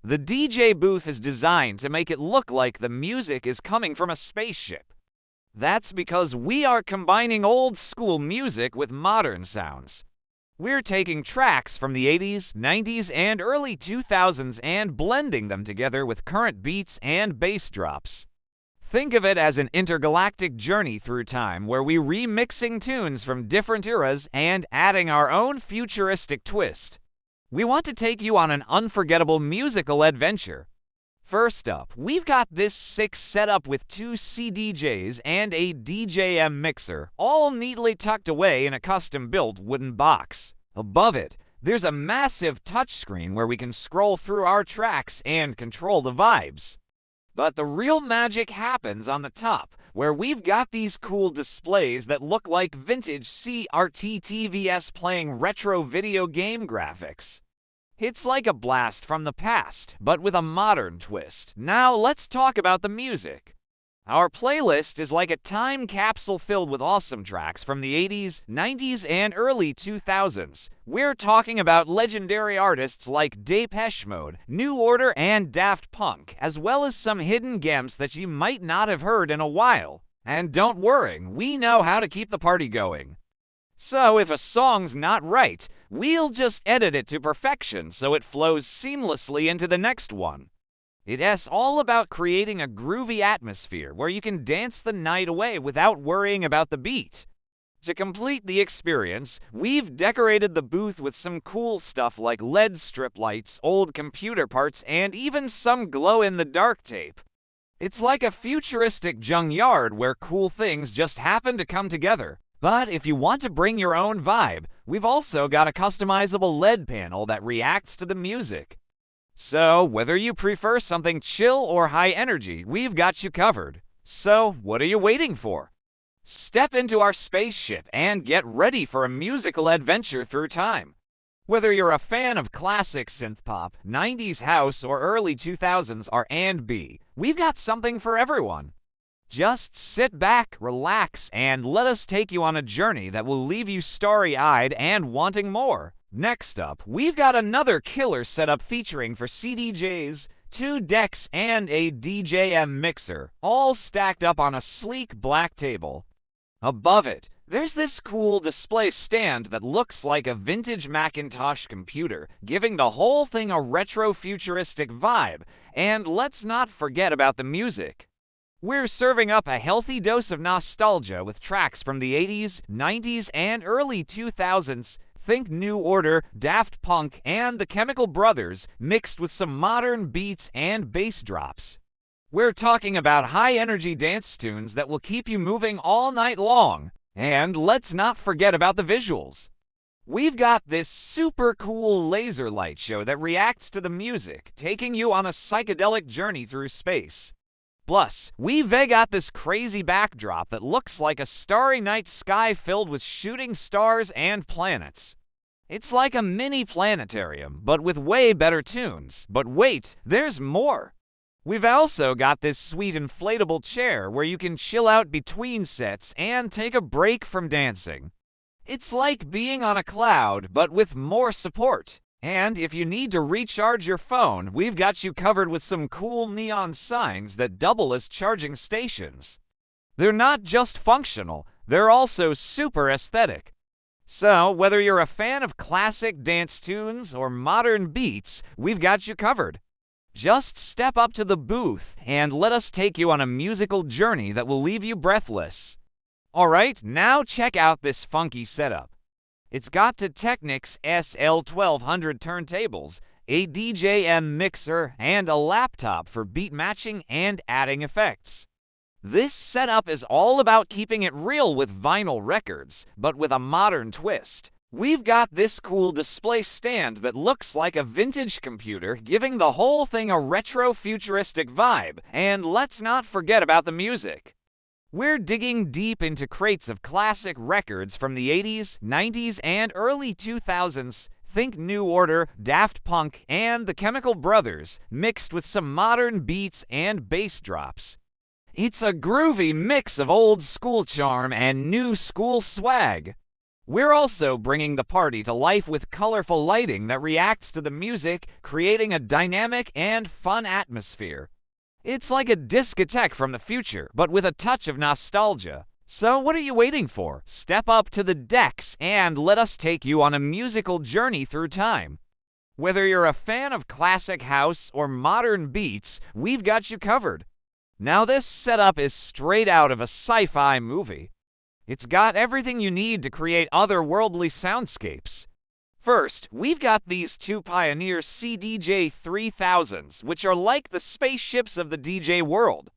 The DJ booth is designed to make it look like the music is coming from a spaceship. That's because we are combining old school music with modern sounds. We're taking tracks from the 80s, 90s, and early 2000s and blending them together with current beats and bass drops. Think of it as an intergalactic journey through time where we're remixing tunes from different eras and adding our own futuristic twist. We want to take you on an unforgettable musical adventure. First up, we've got this sick setup with two CDJs and a DJM mixer, all neatly tucked away in a custom-built wooden box. Above it, there's a massive touchscreen where we can scroll through our tracks and control the vibes. But the real magic happens on the top, where we've got these cool displays that look like vintage CRT TVs playing retro video game graphics. It's like a blast from the past, but with a modern twist. Now let's talk about the music. Our playlist is like a time capsule filled with awesome tracks from the 80s, 90s, and early 2000s. We're talking about legendary artists like Depeche Mode, New Order, and Daft Punk, as well as some hidden gems that you might not have heard in a while. And don't worry, we know how to keep the party going. So if a song's not right, we'll just edit it to perfection so it flows seamlessly into the next one. It's all about creating a groovy atmosphere where you can dance the night away without worrying about the beat. To complete the experience, we've decorated the booth with some cool stuff like LED strip lights, old computer parts, and even some glow-in-the-dark tape. It's like a futuristic junkyard where cool things just happen to come together. But if you want to bring your own vibe, we've also got a customizable LED panel that reacts to the music. So, whether you prefer something chill or high energy, we've got you covered. So, what are you waiting for? Step into our spaceship and get ready for a musical adventure through time. Whether you're a fan of classic synth-pop, 90s house, or early 2000s R&B, we've got something for everyone. Just sit back, relax, and let us take you on a journey that will leave you starry-eyed and wanting more. Next up, we've got another killer setup featuring for CDJs, 2 decks, and a DJM mixer, all stacked up on a sleek black table. Above it, there's this cool display stand that looks like a vintage Macintosh computer, giving the whole thing a retro-futuristic vibe. And let's not forget about the music. We're serving up a healthy dose of nostalgia with tracks from the 80s, 90s, and early 2000s. Think New Order, Daft Punk, and the Chemical Brothers, mixed with some modern beats and bass drops. We're talking about high-energy dance tunes that will keep you moving all night long. And let's not forget about the visuals. We've got this super cool laser light show that reacts to the music, taking you on a psychedelic journey through space. Plus, we've got this crazy backdrop that looks like a starry night sky filled with shooting stars and planets. It's like a mini planetarium, but with way better tunes. But wait, there's more! We've also got this sweet inflatable chair where you can chill out between sets and take a break from dancing. It's like being on a cloud, but with more support. And if you need to recharge your phone, we've got you covered with some cool neon signs that double as charging stations. They're not just functional, they're also super aesthetic. So, whether you're a fan of classic dance tunes or modern beats, we've got you covered. Just step up to the booth and let us take you on a musical journey that will leave you breathless. Alright, now check out this funky setup. It's got the Technics SL1200 turntables, a DJM mixer, and a laptop for beat matching and adding effects. This setup is all about keeping it real with vinyl records, but with a modern twist. We've got this cool display stand that looks like a vintage computer, giving the whole thing a retro-futuristic vibe. And let's not forget about the music. We're digging deep into crates of classic records from the 80s, 90s, and early 2000s. Think New Order, Daft Punk, and the Chemical Brothers, mixed with some modern beats and bass drops. It's a groovy mix of old school charm and new school swag. We're also bringing the party to life with colorful lighting that reacts to the music, creating a dynamic and fun atmosphere. It's like a discotheque from the future, but with a touch of nostalgia. So what are you waiting for? Step up to the decks and let us take you on a musical journey through time. Whether you're a fan of classic house or modern beats, we've got you covered. Now this setup is straight out of a sci-fi movie. It's got everything you need to create otherworldly soundscapes. First, we've got these two Pioneer CDJ 3000s, which are like the spaceships of the DJ world.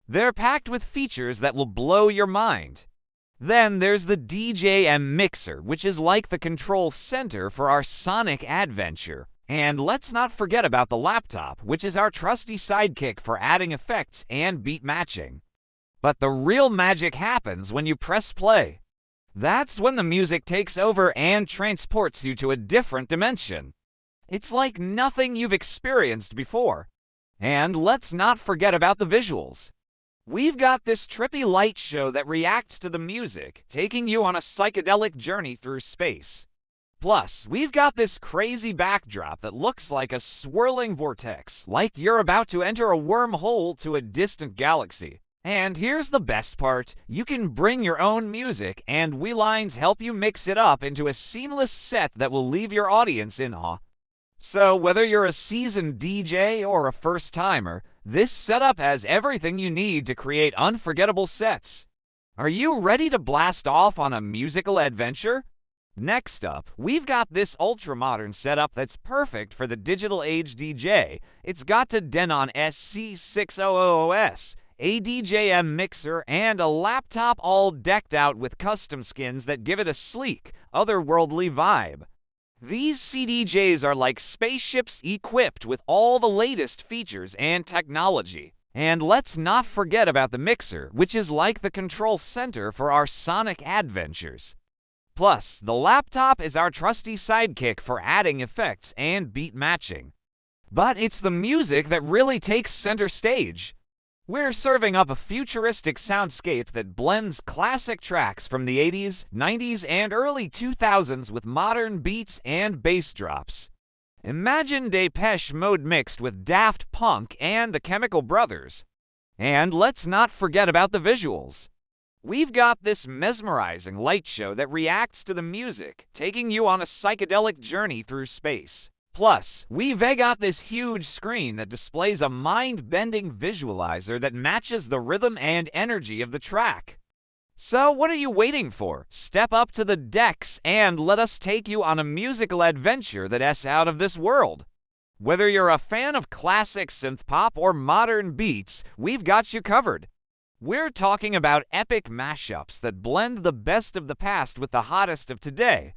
They're packed with features that will blow your mind. Then there's the DJM Mixer, which is like the control center for our sonic adventure. And let's not forget about the laptop, which is our trusty sidekick for adding effects and beat matching. But the real magic happens when you press play. That's when the music takes over and transports you to a different dimension. It's like nothing you've experienced before. And let's not forget about the visuals. We've got this trippy light show that reacts to the music, taking you on a psychedelic journey through space. Plus, we've got this crazy backdrop that looks like a swirling vortex, like you're about to enter a wormhole to a distant galaxy. And here's the best part, you can bring your own music, and WeLines help you mix it up into a seamless set that will leave your audience in awe. So whether you're a seasoned DJ or a first-timer, this setup has everything you need to create unforgettable sets. Are you ready to blast off on a musical adventure? Next up, we've got this ultra-modern setup that's perfect for the digital age DJ. It's got a Denon SC600OS, a DJM mixer, and a laptop all decked out with custom skins that give it a sleek, otherworldly vibe. These CDJs are like spaceships equipped with all the latest features and technology. And let's not forget about the mixer, which is like the control center for our sonic adventures. Plus, the laptop is our trusty sidekick for adding effects and beat matching. But it's the music that really takes center stage. We're serving up a futuristic soundscape that blends classic tracks from the 80s, 90s, and early 2000s with modern beats and bass drops. Imagine Depeche Mode mixed with Daft Punk and the Chemical Brothers. And let's not forget about the visuals. We've got this mesmerizing light show that reacts to the music, taking you on a psychedelic journey through space. Plus, we've got this huge screen that displays a mind-bending visualizer that matches the rhythm and energy of the track. So what are you waiting for? Step up to the decks and let us take you on a musical adventure that's out of this world. Whether you're a fan of classic synth-pop or modern beats, we've got you covered. We're talking about epic mashups that blend the best of the past with the hottest of today.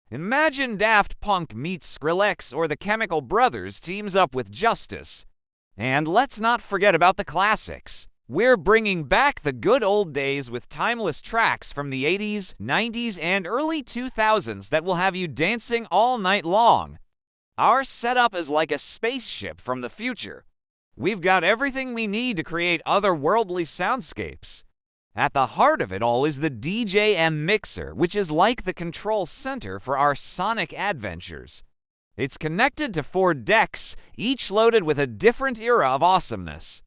Imagine Daft Punk meets Skrillex or the Chemical Brothers teams up with Justice. And let's not forget about the classics. We're bringing back the good old days with timeless tracks from the 80s, 90s, and early 2000s that will have you dancing all night long. Our setup is like a spaceship from the future. We've got everything we need to create otherworldly soundscapes. At the heart of it all is the DJM Mixer, which is like the control center for our sonic adventures. It's connected to 4 decks, each loaded with a different era of awesomeness.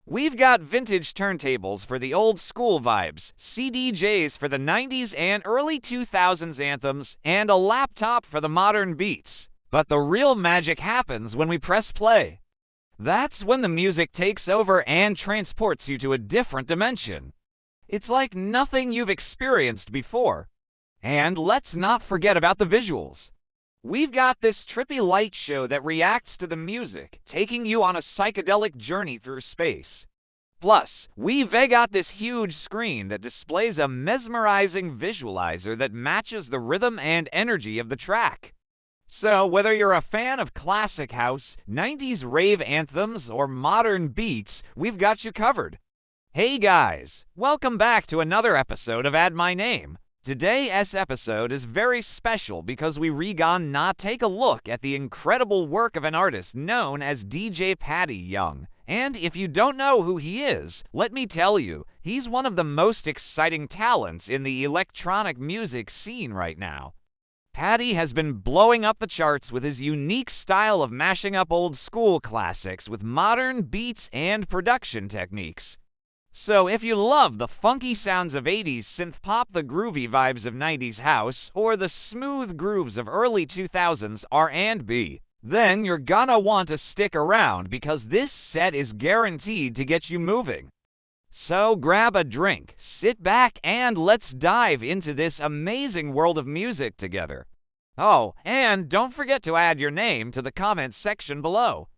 We've got vintage turntables for the old school vibes, CDJs for the 90s and early 2000s anthems, and a laptop for the modern beats. But the real magic happens when we press play. That's when the music takes over and transports you to a different dimension. It's like nothing you've experienced before. And let's not forget about the visuals. We've got this trippy light show that reacts to the music, taking you on a psychedelic journey through space. Plus, we've got this huge screen that displays a mesmerizing visualizer that matches the rhythm and energy of the track. So, whether you're a fan of classic house, 90s rave anthems, or modern beats, we've got you covered. Hey guys, welcome back to another episode of Add My Name. Today's episode is very special because we take a look at the incredible work of an artist known as DJ Patty Young. And if you don't know who he is, let me tell you, he's one of the most exciting talents in the electronic music scene right now. Paddy has been blowing up the charts with his unique style of mashing up old school classics with modern beats and production techniques. So if you love the funky sounds of 80s synth-pop, the groovy vibes of 90s house, or the smooth grooves of early 2000s R&B, then you're gonna want to stick around because this set is guaranteed to get you moving. So grab a drink, sit back, and let's dive into this amazing world of music together. Oh, and don't forget to add your name to the comments section below.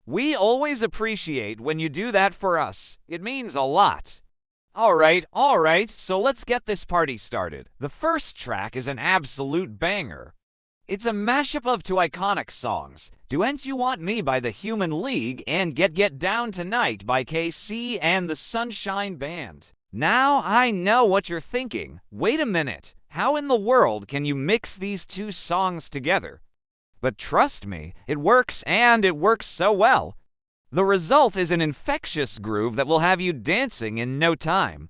We always appreciate when you do that for us. It means a lot. Alright, so let's get this party started. The first track is an absolute banger. It's a mashup of two iconic songs, "Don't You Want Me" by the Human League and Get Down Tonight by KC and the Sunshine Band. Now I know what you're thinking. Wait a minute, how in the world can you mix these two songs together? But trust me, it works, and it works so well. The result is an infectious groove that will have you dancing in no time.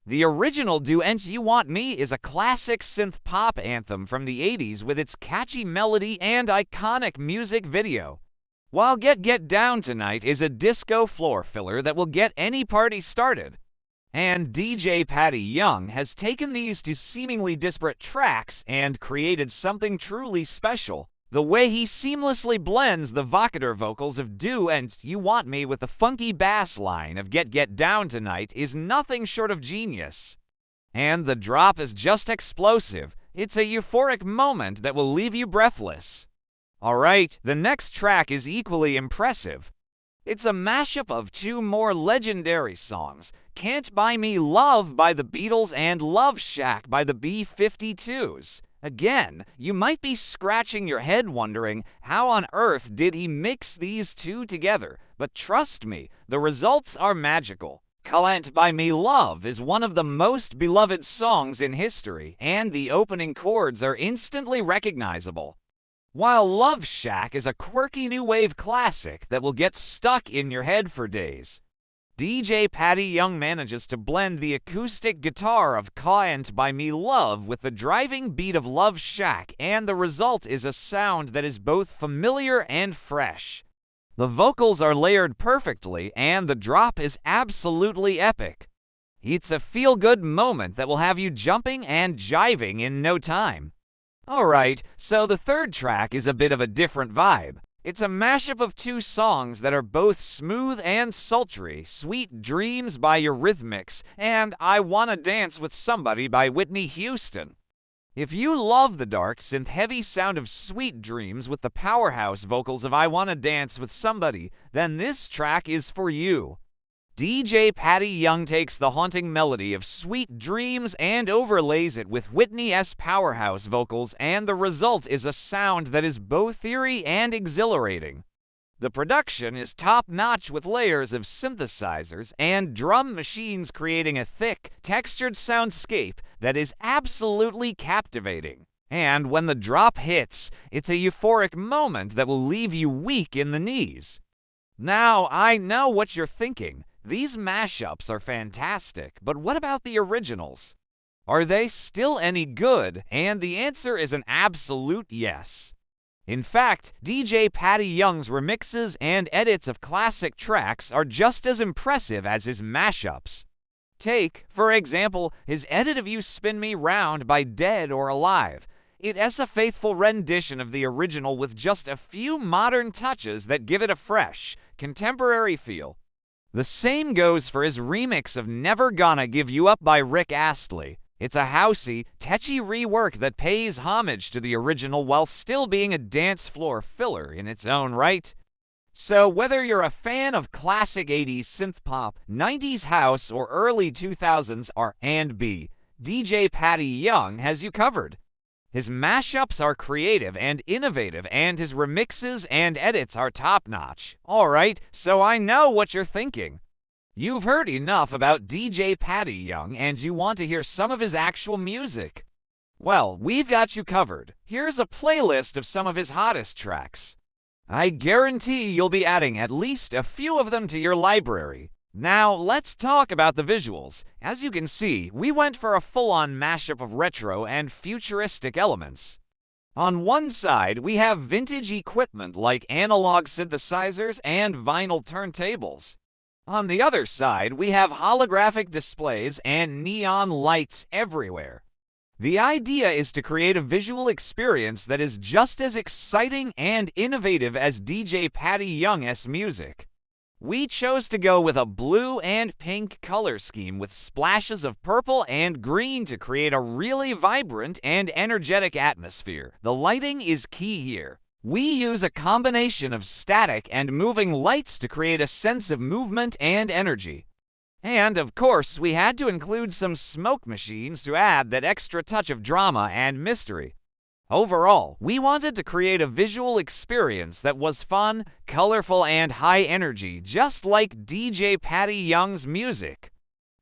The original "Don't You Want Me" is a classic synth-pop anthem from the 80s with its catchy melody and iconic music video. While Get Down Tonight is a disco floor filler that will get any party started. And DJ Paddy Young has taken these two seemingly disparate tracks and created something truly special. The way he seamlessly blends the vocator vocals of "Don't You Want Me" with the funky bass line of Get Down Tonight is nothing short of genius. And the drop is just explosive. It's a euphoric moment that will leave you breathless. Alright, the next track is equally impressive. It's a mashup of two more legendary songs, "Can't Buy Me Love" by the Beatles and "Love Shack" by the B-52s. Again, you might be scratching your head wondering, how on earth did he mix these two together? But trust me, the results are magical. "Can't Buy Me Love" is one of the most beloved songs in history, and the opening chords are instantly recognizable. While "Love Shack" is a quirky new wave classic that will get stuck in your head for days. DJ Paddy Young manages to blend the acoustic guitar of "Can't Buy Me Love" with the driving beat of "Love Shack", and the result is a sound that is both familiar and fresh. The vocals are layered perfectly, and the drop is absolutely epic. It's a feel-good moment that will have you jumping and jiving in no time. Alright, so the third track is a bit of a different vibe. It's a mashup of two songs that are both smooth and sultry, "Sweet Dreams" by Remixed and "I Wanna Dance with Somebody" by Whitney Houston. If you love the dark, synth-heavy sound of "Sweet Dreams" with the powerhouse vocals of "I Wanna Dance with Somebody", then this track is for you. DJ Paddy Young takes the haunting melody of "Sweet Dreams" and overlays it with Whitney's powerhouse vocals, and the result is a sound that is both eerie and exhilarating. The production is top-notch with layers of synthesizers and drum machines creating a thick, textured soundscape that is absolutely captivating. And when the drop hits, it's a euphoric moment that will leave you weak in the knees. Now, I know what you're thinking. These mashups are fantastic, but what about the originals? Are they still any good? And the answer is an absolute yes. In fact, DJ Paddy Young's remixes and edits of classic tracks are just as impressive as his mashups. Take, for example, his edit of "You Spin Me Round" by Dead or Alive. It is a faithful rendition of the original with just a few modern touches that give it a fresh, contemporary feel. The same goes for his remix of "Never Gonna Give You Up" by Rick Astley. It's a housey, tetchy rework that pays homage to the original while still being a dance floor filler in its own right. So whether you're a fan of classic 80s synth-pop, 90s house, or early 2000s R&B, DJ Paddy Young has you covered. His mashups are creative and innovative, and his remixes and edits are top-notch. Alright, so I know what you're thinking. You've heard enough about DJ Paddy Young, and you want to hear some of his actual music. Well, we've got you covered. Here's a playlist of some of his hottest tracks. I guarantee you'll be adding at least a few of them to your library. Now, let's talk about the visuals. As you can see, we went for a full-on mashup of retro and futuristic elements. On one side, we have vintage equipment like analog synthesizers and vinyl turntables. On the other side, we have holographic displays and neon lights everywhere. The idea is to create a visual experience that is just as exciting and innovative as DJ Patty Young's music. We chose to go with a blue and pink color scheme with splashes of purple and green to create a really vibrant and energetic atmosphere. The lighting is key here. We use a combination of static and moving lights to create a sense of movement and energy. And, of course, we had to include some smoke machines to add that extra touch of drama and mystery. Overall, we wanted to create a visual experience that was fun, colorful, and high energy, just like DJ Patty Young's music.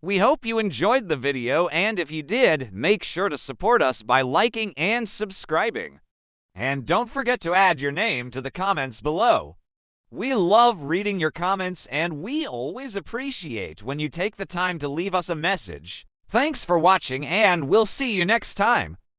We hope you enjoyed the video, and if you did, make sure to support us by liking and subscribing. And don't forget to add your name to the comments below. We love reading your comments, and we always appreciate when you take the time to leave us a message. Thanks for watching, and we'll see you next time.